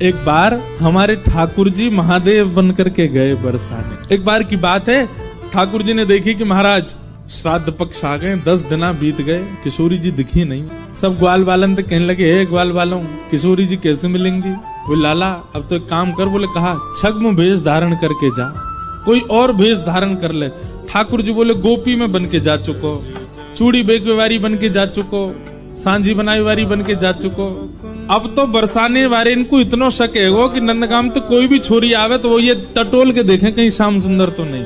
एक बार हमारे ठाकुर जी महादेव बनकर के गए बरसाने। एक बार की बात है, ठाकुर जी ने देखी कि महाराज श्राद्ध पक्ष आ गए, 10 दिन बीत गए, किशोरी जी दिखी नहीं। सब ग्वाल बालन तो कहने लगे, हे ग्वाल बालों, किशोरी जी कैसे मिलेंगी? बोले लाला अब तो एक काम कर। बोले कहा, छद्म भेष धारण करके जा, कोई और भेष धारण कर ले। ठाकुर जी बोले गोपी में बन के जा चुको, चूड़ी बेकवारी बन के जा चुको, सांझी बनाई वारी बन के जा चुको। अब तो बरसाने वाले इनको इतना शक है कि नंदगाम तो कोई भी छोरी आवे तो वो ये टटोल के देखें कहीं श्याम सुंदर तो नहीं।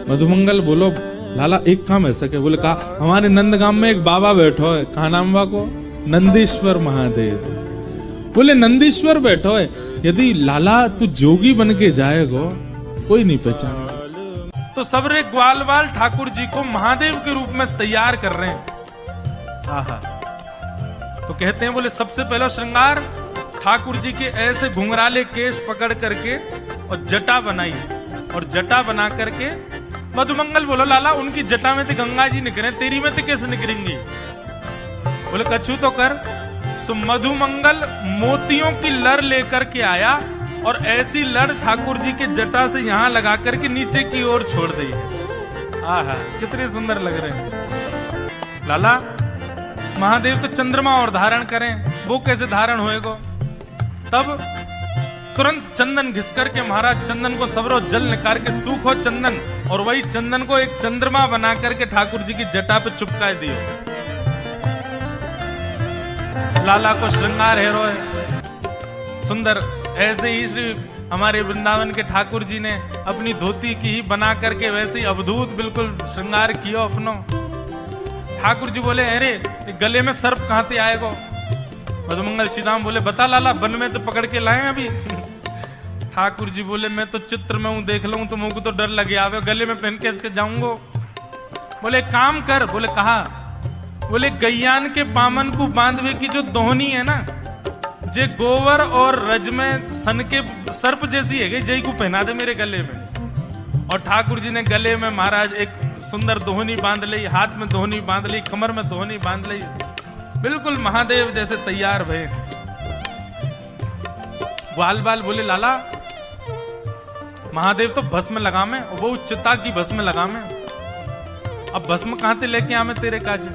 मधुमंगल बोलो लाला एक काम ऐसा क्या? बोले कहा, हमारे नंदगाम में एक बाबा बैठो है, कहा नाम बाबा को? नंदीश्वर महादेव। बोले नंदीश्वर बैठो है, यदि लाला तू जोगी बन के जाएगो कोई नहीं पहचान। तो सबरे ग्वाल बाल ठाकुर जी को महादेव के रूप में तैयार कर रहे हैं। आहा, तो कहते हैं बोले सबसे पहला श्रृंगार ठाकुर जी के ऐसे घुंघराले केश पकड़ करके और जटा बनाई, और जटा बना करके मधुमंगल बोलो लाला उनकी जटा में तो गंगा जी निकले, तेरी में तो कैसे निकलेंगी? बोले कछु तो कर। तो मधुमंगल मोतियों की लड़ लेकर के आया और ऐसी लड़ ठाकुर जी के जटा से यहाँ लगा करके नीचे की ओर छोड़ दी है। आहा, कितने सुंदर लग रहे हैं। लाला महादेव तो चंद्रमा और धारण करें, वो कैसे धारण होएगो? तब तुरंत चंदन घिस करके महाराज चंदन को सबरो जल निकाल के सूखो चंदन, और वही चंदन को एक चंद्रमा बना करके ठाकुर जी की जटा पे चिपका दियो। लाला को श्रृंगार हेरो है सुंदर। ऐसे ही श्री हमारे वृंदावन के ठाकुर जी ने अपनी धोती की ही बना करके वैसे ही अवधूत बिल्कुल श्रृंगार किया अपनो। ठाकुर जी बोले अरे गले में सर्प कहां से आएगो? मधुमंगल श्री राम बोले बता लाला, वन में तो पकड़ के लाए अभी। ठाकुर जी बोले मैं तो चित्र में हूं, देख लूं तो मुझको तो डर लगे आवे, गले में पहन के इसके जाऊंगो। बोले काम कर। बोले कहा? बोले गैयान के पामन को बांधवे की जो दोहनी है ना, जे गोवर और रज में सन के सर्प जैसी है, जय को पहना दे मेरे गले में। और ठाकुर जी ने गले में महाराज एक सुंदर दोहनी बांध ली, हाथ में दोहनी बांध ली, कमर में दोहनी बांध ली, बिल्कुल महादेव जैसे तैयार भये। ग्वाल बाल बोले लाला महादेव तो भस्म लगामे, वो चिता की भस्म लगामे, अब भस्म कहां से लेके आमे तेरे काज?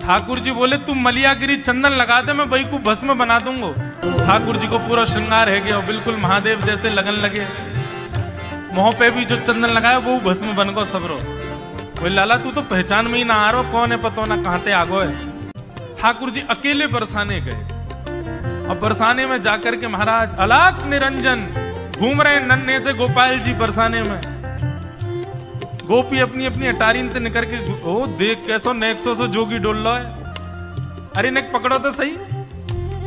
ठाकुर जी बोले तू मलियागिरी चंदन लगा दे, मैं वही को भस्म बना दूंगो। ठाकुर जी को पूरा श्रृंगार है गया, बिल्कुल महादेव जैसे लगन लगे। मुंह पे भी जो चंदन लगाया वो भस्म बन गो सबरो। बोले लाला तू तो पहचान में ही ना आ रहा, कौन है पतो ना कहां से आगो है। ठाकुर जी अकेले बरसाने गए, अब बरसाने में जाकर के महाराज अलाक निरंजन घूम रहे नन्हे से गोपाल जी बरसाने में। गोपी अपनी अपनी अटारीन से निकल के ओ देख कैसो नेक्सो से जोगी डोल लो है। अरे नेक पकड़ो तो सही।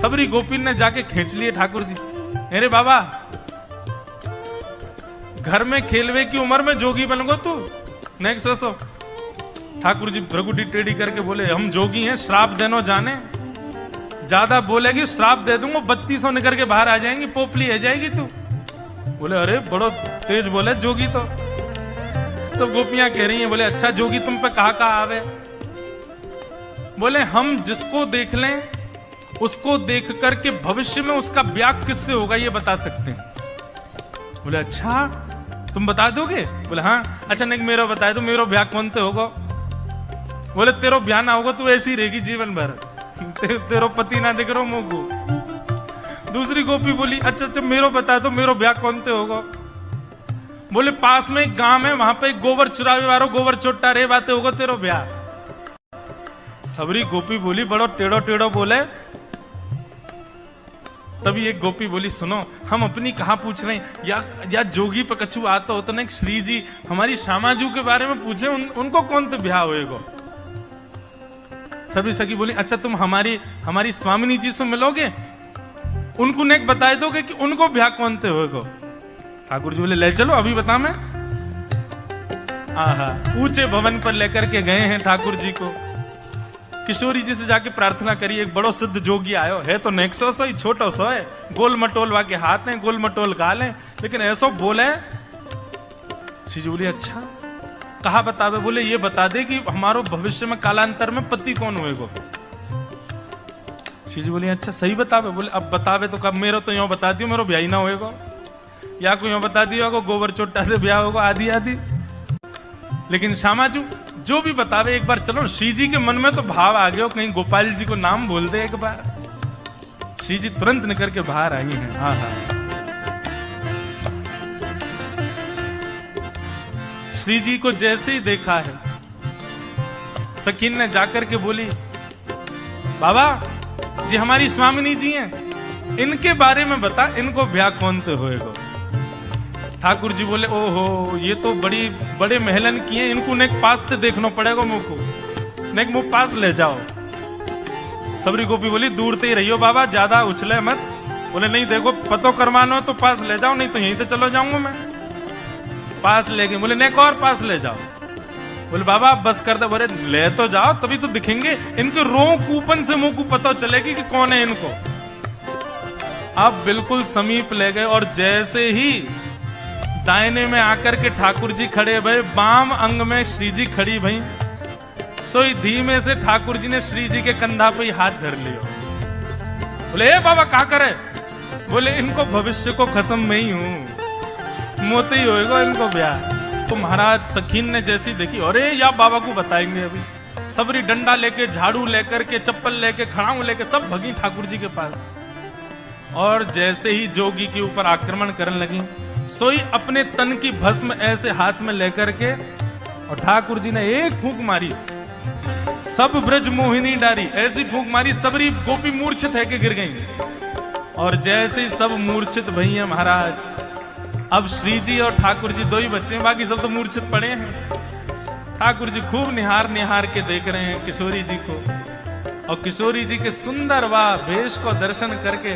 सबरी गोपी ने जाके खींच लिए ठाकुर जी। अरे बाबा घर में खेलवे की उम्र में जोगी बन गो तू, नेक्सो सो। ठाकुर जी भ्रगुटी टेढ़ी करके बोले हम जोगी हैं, श्राप देनो जाने, ज्यादा बोलेगी श्राप दे दूंगा, 3200 निकल के बाहर आ जाएंगी, पोपली है जाएगी तू। बोले अरे बड़ो तेज बोले जोगी तो। सब गोपियां कह रही हैं, बोले अच्छा जोगी तुम पे कहा आवे? बोले हम जिसको देख लें उसको देख करके भविष्य में उसका ब्याह किससे होगा ये बता सकते हैं। बोले अच्छा तुम बता दोगे? बोले हाँ। अच्छा नहीं मेरा बता दो, मेरा ब्याह कौन से होगा? बोले तेरो ब्याह ना होगा, तू ऐसी रहेगी जीवन भर, तेरो पति ना दिख रहा मुझको। दूसरी गोपी बोली अच्छा अच्छा मेरो बता दो, मेरो ब्याह कौन से होगा? बोले पास में एक गांव है, वहां पे एक गोबर चुरावे वालो गोबर चोट्टा रे बातें होगा तेरो ब्याह। सबरी गोपी बोली बड़ो टेढ़ो टेढ़ो बोले। तभी एक गोपी बोली सुनो हम अपनी कहा पूछ रहे हैं, या जोगी पे कछु आता हो तो ना श्री जी हमारी श्यामाजू के बारे में पूछे, उनको कौन तो ब्याह होएगा? सभी सखी बोली अच्छा तुम हमारी स्वामिनी जी से मिलोगे, उनको नेक बता दोगे कि उनको ब्याह कौन से होएगा? ठाकुर जी बोले ले चलो अभी बता मैं। आहा, ऊंचे भवन पर लेकर के गए हैं ठाकुर जी को। किशोरी जी से जाके प्रार्थना करी, एक बड़ो सिद्ध जोगी आयो है, तो नेक्सो सो ही छोटो सो है, गोल मटोल वाके हाथ हैं, गोल मटोल गाल हैं, लेकिन ऐसो बोले। श्री जी बोली अच्छा कहा बतावे? बोले ये बता दे कि हमारो भविष्य में कालांतर में पति कौन होएगो? श्री जी बोली अच्छा सही बतावे। बोले अब बतावे तो कब, मेरा तो यूं बता दियो मेरा ब्याह ही ना होएगा, या कोई यूं बता दियो को गोबर चोटा से ब्याह होगा आदि आदि। लेकिन श्यामाचू जो भी बतावे एक बार चलो। श्री जी के मन में तो भाव आ गया, कहीं गोपाल जी को नाम बोल दे एक बार। श्री जी तुरंत निकल के बाहर आई हैं। हाँ हाँ, श्री जी को जैसे ही देखा है, सकीन ने जाकर के बोली बाबा जी हमारी स्वामिनी जी हैं, इनके बारे में बता, इनको ब्याह कौन तो होएगा। ठाकुर जी बोले ओहो ये तो बड़े महलन की हैं, इनको नेक पास ते देखना पड़ेगा मुंह को, नेक मुंह पास ले जाओ। सबरी गोपी बोली दूर ते ही रहियो बाबा, ज्यादा उछले मत। बोले नहीं देखो पतो करवाना हो तो पास ले जाओ, नहीं तो यहीं तो चलो जाऊंगा मैं। पास ले गए। बोले नेक और पास ले जाओ। बोले बाबा आप बस कर दे। बोले ले तो जाओ तभी तो दिखेंगे, इनके रो कूपन से मुंह को पता चलेगी कि कौन है इनको। अब बिल्कुल समीप ले गए और जैसे ही दाहिने में आकर के ठाकुर जी खड़े भई, बाम अंग में श्री जी खड़ी भई, सोई धीमे से ठाकुर जी ने श्री जी के कंधा पे ही हाथ धर लिया। बोले ए बाबा क्या करे। बोले इनको भविष्य को कसम में ही हूं, मोते ही होएगा इनको ब्याह। तो महाराज सखीन ने जैसी देखी, अरे या बाबा को बताएंगे अभी। सबरी डंडा लेके, झाड़ू लेकर के, चप्पल लेके, खड़ाऊ लेके सब भगी ठाकुर जी के पास। और जैसे ही जोगी के ऊपर आक्रमण करने लगी, सोई अपने तन की भस्म ऐसे हाथ में लेकर के, और ठाकुर जी ने एक फूंक मारी, सब ब्रज मोहिनी डारी, ऐसी फूंक मारी सबरी गोपी मूर्छित है के गिर गई। और जैसे ही सब मूर्छित भई है महाराज, अब श्री जी और ठाकुर जी दो ही बच्चे हैं, बाकी सब तो मूर्छित पड़े हैं। ठाकुर जी खूब निहार निहार के देख रहे हैं किशोरी जी को, और किशोरी जी के सुंदर व वेश को दर्शन करके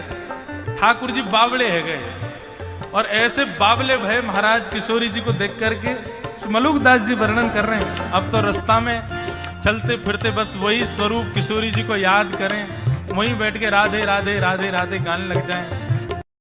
ठाकुर जी बावले है गए। और ऐसे बावले भय महाराज किशोरी जी को देख करके मलुकदास जी वर्णन कर रहे हैं। अब तो रास्ता में चलते फिरते बस वही स्वरूप किशोरी जी को याद करें, वहीं बैठ के राधे राधे राधे राधे गाने लग जाएं।